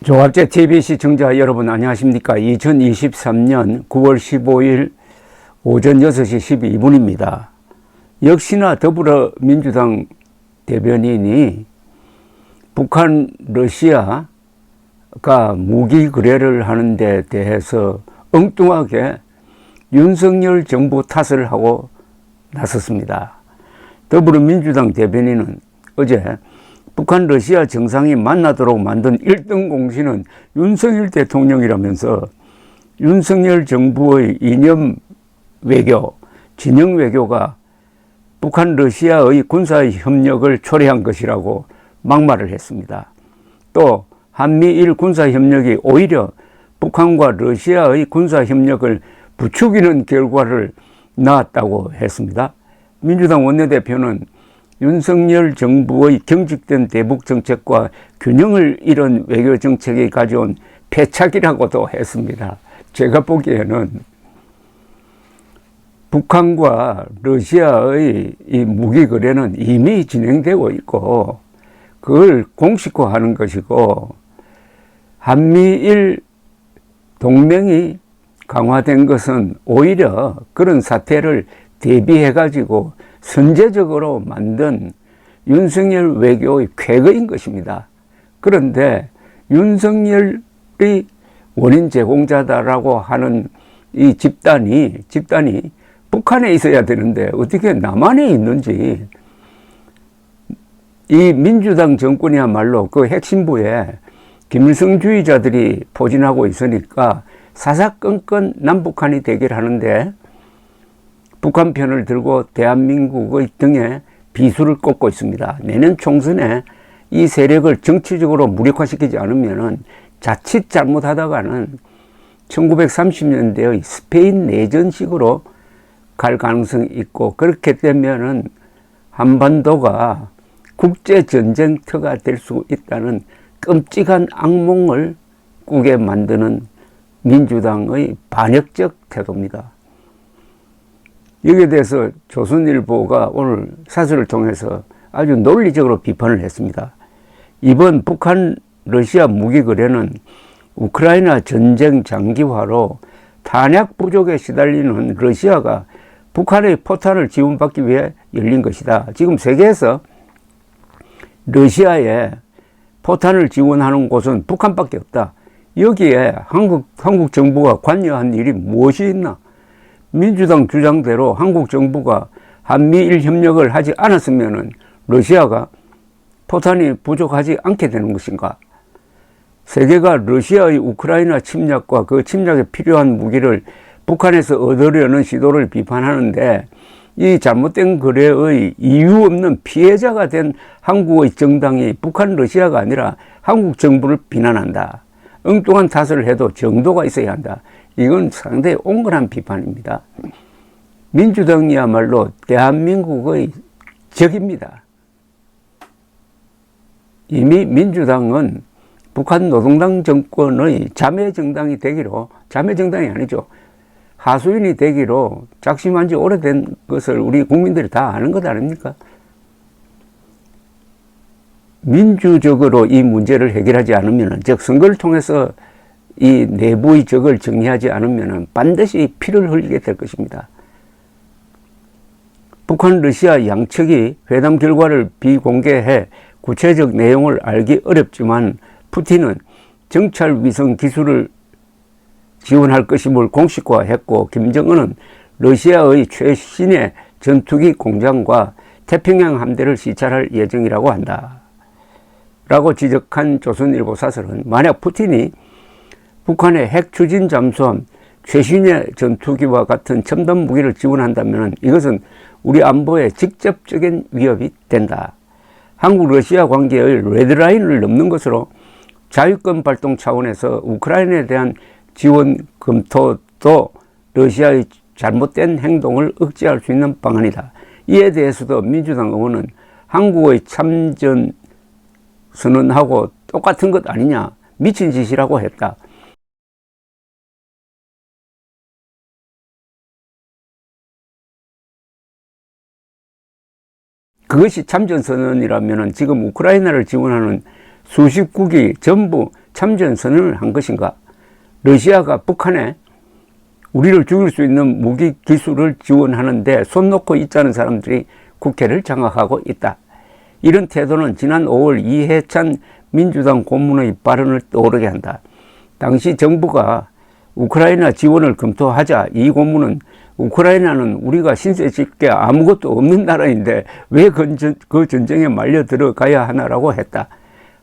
조갑제 TV 시청자 여러분 안녕하십니까. 2023년 9월 15일 오전 6시 12분입니다. 역시나 더불어민주당 대변인이 북한 러시아가 무기 거래를 하는 데 대해서 엉뚱하게 윤석열 정부 탓을 하고 나섰습니다. 더불어민주당 대변인은 어제 북한 러시아 정상이 만나도록 만든 1등 공신은 윤석열 대통령이라면서 윤석열 정부의 이념 외교, 진영 외교가 북한 러시아의 군사 협력을 초래한 것이라고 막말을 했습니다. 또 한미일 군사 협력이 오히려 북한과 러시아의 군사 협력을 부추기는 결과를 낳았다고 했습니다. 민주당 원내대표는 윤석열 정부의 경직된 대북 정책과 균형을 잃은 외교 정책이 가져온 패착이라고도 했습니다. 제가 보기에는 북한과 러시아의 이 무기 거래는 이미 진행되고 있고 그걸 공식화하는 것이고 한미일 동맹이 강화된 것은 오히려 그런 사태를 대비해 가지고 선제적으로 만든 윤석열 외교의 쾌거인 것입니다. 그런데 윤석열이 원인 제공자다라고 하는 이 집단이 북한에 있어야 되는데 어떻게 남한에 있는지, 이 민주당 정권이야말로 그 핵심부에 김일성주의자들이 포진하고 있으니까 사사건건 남북한이 대결하는데 북한 편을 들고 대한민국의 등에 비수를 꽂고 있습니다. 내년 총선에 이 세력을 정치적으로 무력화시키지 않으면 자칫 잘못하다가는 1930년대의 스페인 내전식으로 갈 가능성이 있고, 그렇게 되면은 한반도가 국제전쟁터가 될 수 있다는 끔찍한 악몽을 꾸게 만드는 민주당의 반역적 태도입니다. 여기에 대해서 조선일보가 오늘 사설을 통해서 아주 논리적으로 비판을 했습니다. 이번 북한 러시아 무기 거래는 우크라이나 전쟁 장기화로 탄약 부족에 시달리는 러시아가 북한의 포탄을 지원받기 위해 열린 것이다. 지금 세계에서 러시아에 포탄을 지원하는 곳은 북한밖에 없다. 여기에 한국 정부가 관여한 일이 무엇이 있나? 민주당 주장대로 한국 정부가 한미일 협력을 하지 않았으면 러시아가 포탄이 부족하지 않게 되는 것인가? 세계가 러시아의 우크라이나 침략과 그 침략에 필요한 무기를 북한에서 얻으려는 시도를 비판하는데, 이 잘못된 거래의 이유 없는 피해자가 된 한국의 정당이 북한 러시아가 아니라 한국 정부를 비난한다. 엉뚱한 탓을 해도 정도가 있어야 한다. 이건 상당히 옹골한 비판입니다. 민주당이야말로 대한민국의 적입니다. 이미 민주당은 북한 노동당 정권의 자매정당이 되기로, 자매정당이 아니죠, 하수인이 되기로 작심한 지 오래된 것을 우리 국민들이 다 아는 것 아닙니까? 민주적으로 이 문제를 해결하지 않으면, 즉 선거를 통해서 이 내부의 적을 정리하지 않으면 반드시 피를 흘리게 될 것입니다. 북한 러시아 양측이 회담 결과를 비공개해 구체적 내용을 알기 어렵지만 푸틴은 정찰 위성 기술을 지원할 것임을 공식화했고, 김정은은 러시아의 최신의 전투기 공장과 태평양 함대를 시찰할 예정이라고 한다. 라고 지적한 조선일보 사설은, 만약 푸틴이 북한의 핵 추진 잠수함, 최신의 전투기와 같은 첨단 무기를 지원한다면 이것은 우리 안보에 직접적인 위협이 된다. 한국 러시아 관계의 레드라인을 넘는 것으로 자유권 발동 차원에서 우크라이나에 대한 지원 검토도 러시아의 잘못된 행동을 억제할 수 있는 방안이다. 이에 대해서도 민주당 의원은 한국의 참전 선언하고 똑같은 것 아니냐, 미친 짓이라고 했다. 그것이 참전선언이라면 지금 우크라이나를 지원하는 수십 국이 전부 참전 선언을 한 것인가? 러시아가 북한에 우리를 죽일 수 있는 무기 기술을 지원하는데 손 놓고 있자는 사람들이 국회를 장악하고 있다. 이런 태도는 지난 5월 이해찬 민주당 고문의 발언을 떠오르게 한다. 당시 정부가 우크라이나 지원을 검토하자 이 고문은 우크라이나는 우리가 신세 짓게 아무것도 없는 나라인데 왜 그 전쟁에 말려 들어가야 하나라고 했다.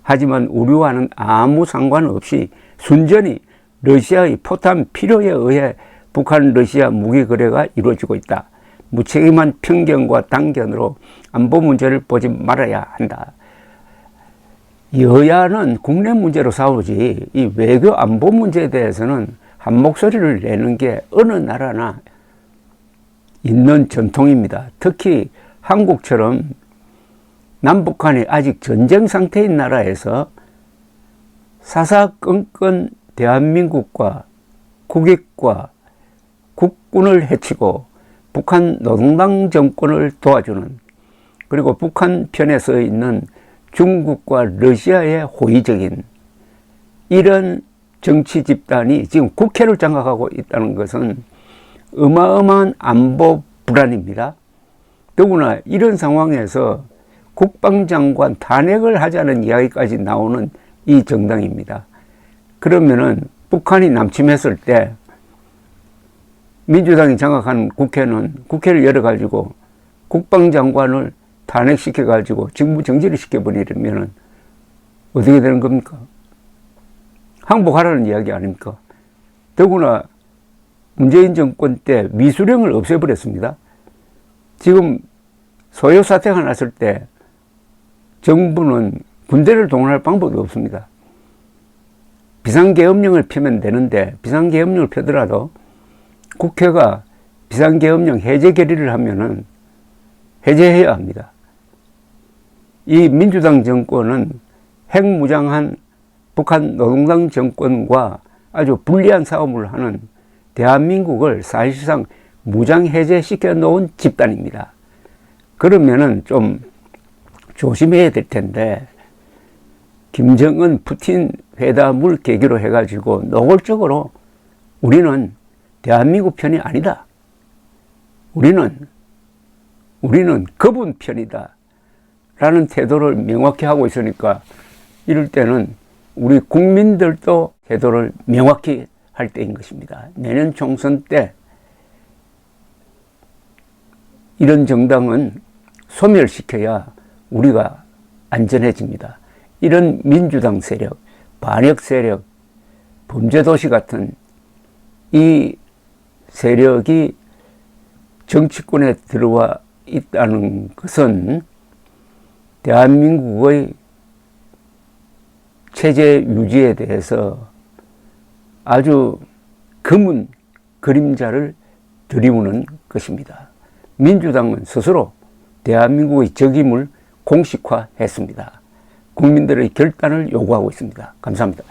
하지만 우리와는 아무 상관없이 순전히 러시아의 포탄 필요에 의해 북한 러시아 무기 거래가 이루어지고 있다. 무책임한 편견과 단견으로 안보 문제를 보지 말아야 한다. 여야는 국내 문제로 싸우지 이 외교 안보 문제에 대해서는 한 목소리를 내는 게 어느 나라나 있는 전통입니다. 특히 한국처럼 남북한이 아직 전쟁 상태인 나라에서 사사건건 대한민국과 국익과 국군을 해치고 북한 노동당 정권을 도와주는, 그리고 북한 편에 서 있는 중국과 러시아의 호의적인 이런 정치 집단이 지금 국회를 장악하고 있다는 것은 어마어마한 안보 불안입니다. 더구나 이런 상황에서 국방장관 탄핵을 하자는 이야기까지 나오는 이 정당입니다. 그러면은 북한이 남침했을 때 민주당이 장악한 국회를 열어가지고 국방장관을 탄핵시켜가지고 직무 정지를 시켜버리려면 어떻게 되는 겁니까? 항복하라는 이야기 아닙니까? 더구나 문재인 정권 때 미수령을 없애버렸습니다. 지금 소요 사태가 났을 때 정부는 군대를 동원할 방법이 없습니다. 비상계엄령을 펴면 되는데 비상계엄령을 펴더라도 국회가 비상계엄령 해제 결의를 하면은 해제해야 합니다. 이 민주당 정권은 핵무장한 북한 노동당 정권과 아주 불리한 싸움을 하는 대한민국을 사실상 무장해제시켜 놓은 집단입니다. 그러면은 좀 조심해야 될 텐데, 김정은 푸틴 회담을 계기로 해가지고 노골적으로 우리는 대한민국 편이 아니다. 우리는 그분 편이다. 라는 태도를 명확히 하고 있으니까 이럴 때는 우리 국민들도 태도를 명확히 할 때인 것입니다. 내년 총선 때 이런 정당은 소멸시켜야 우리가 안전해집니다. 이런 민주당 세력, 반역 세력, 범죄도시 같은 이 세력이 정치권에 들어와 있다는 것은 대한민국의 체제 유지에 대해서 아주 검은 그림자를 들이우는 것입니다. 민주당은 스스로 대한민국의 적임을 공식화했습니다. 국민들의 결단을 요구하고 있습니다. 감사합니다.